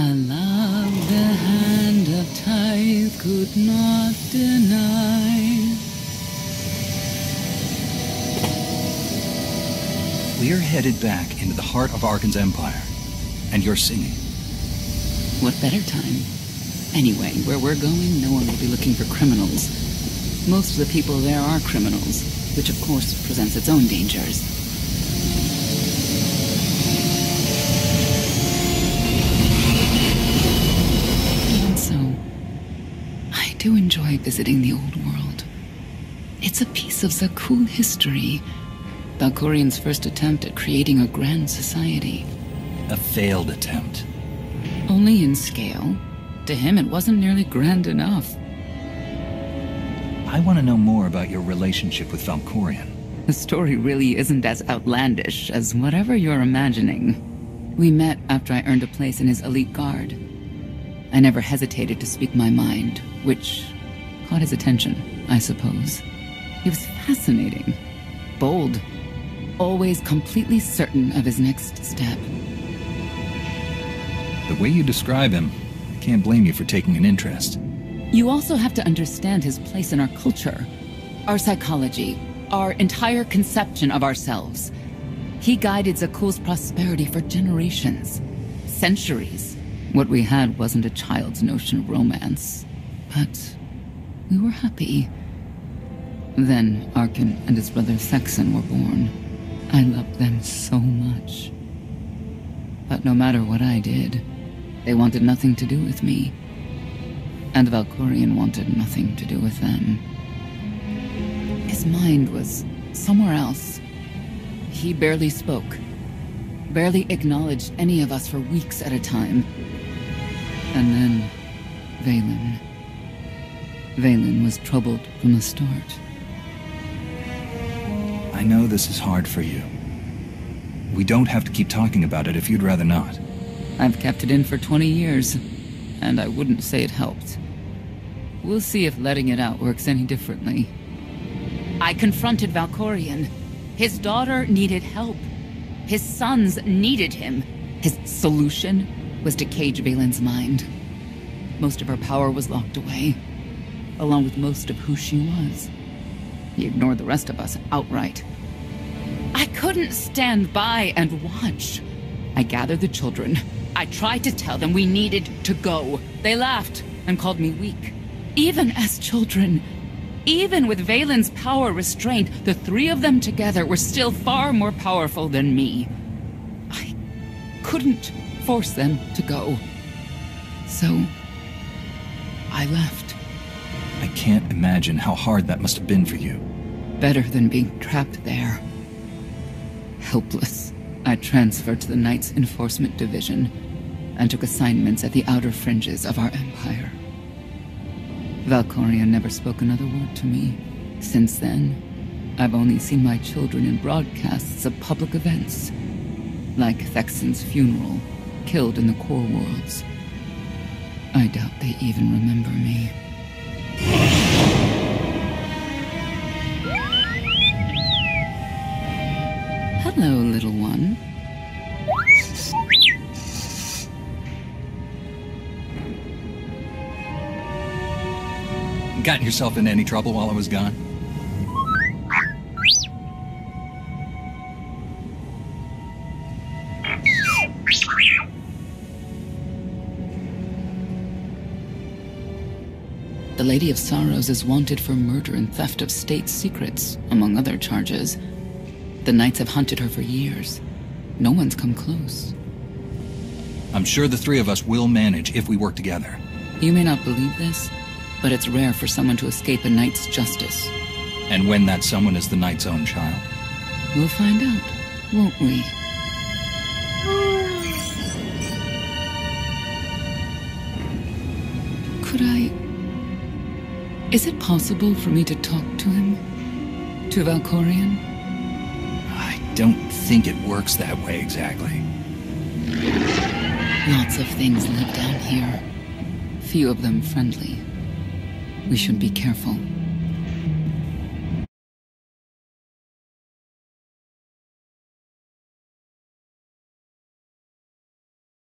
A love the hand of tithe could not deny. We're headed back into the heart of Arkan's empire, and you're singing. What better time? Anyway, where we're going, no one will be looking for criminals. Most of the people there are criminals, which of course presents its own dangers. And so, I do enjoy visiting the old world. It's a piece of Zakul history. Valkorian's first attempt at creating a grand society. A failed attempt. Only in scale. To him, it wasn't nearly grand enough. I want to know more about your relationship with Valkorian. The story really isn't as outlandish as whatever you're imagining. We met after I earned a place in his elite guard. I never hesitated to speak my mind, which caught his attention, I suppose. He was fascinating, bold, always completely certain of his next step. The way you describe him, I can't blame you for taking an interest. You also have to understand his place in our culture, our psychology, our entire conception of ourselves. He guided Zakul's prosperity for generations, centuries. What we had wasn't a child's notion of romance, but we were happy. Then Arkan and his brother Thexan were born. I loved them so much. But no matter what I did, they wanted nothing to do with me. And Valkorian wanted nothing to do with them. His mind was somewhere else. He barely spoke, barely acknowledged any of us for weeks at a time. And then, Vaylin. Vaylin was troubled from the start. I know this is hard for you. We don't have to keep talking about it if you'd rather not. I've kept it in for 20 years, and I wouldn't say it helped. We'll see if letting it out works any differently. I confronted Valkorian. His daughter needed help. His sons needed him. His solution was to cage Vaylin's mind. Most of her power was locked away, along with most of who she was. He ignored the rest of us outright. I couldn't stand by and watch. I gathered the children. I tried to tell them we needed to go. They laughed and called me weak. Even as children, even with Vaylin's power restrained, the three of them together were still far more powerful than me. I couldn't force them to go. So, I left. I can't imagine how hard that must have been for you. Better than being trapped there. Helpless, I transferred to the Knight's Enforcement Division and took assignments at the outer fringes of our empire. Valkorian never spoke another word to me. Since then, I've only seen my children in broadcasts of public events, like Thexan's funeral, killed in the Core Worlds. I doubt they even remember me. Hello, little one. Got yourself in any trouble while I was gone? The Lady of Sorrows is wanted for murder and theft of state secrets, among other charges. The Knights have hunted her for years. No one's come close. I'm sure the three of us will manage if we work together. You may not believe this, but it's rare for someone to escape a Knight's justice. And when that someone is the Knight's own child? We'll find out, won't we? Could I... Is it possible for me to talk to him? To Valkorian? I don't think it works that way exactly. Lots of things live down here. Few of them friendly. We should be careful.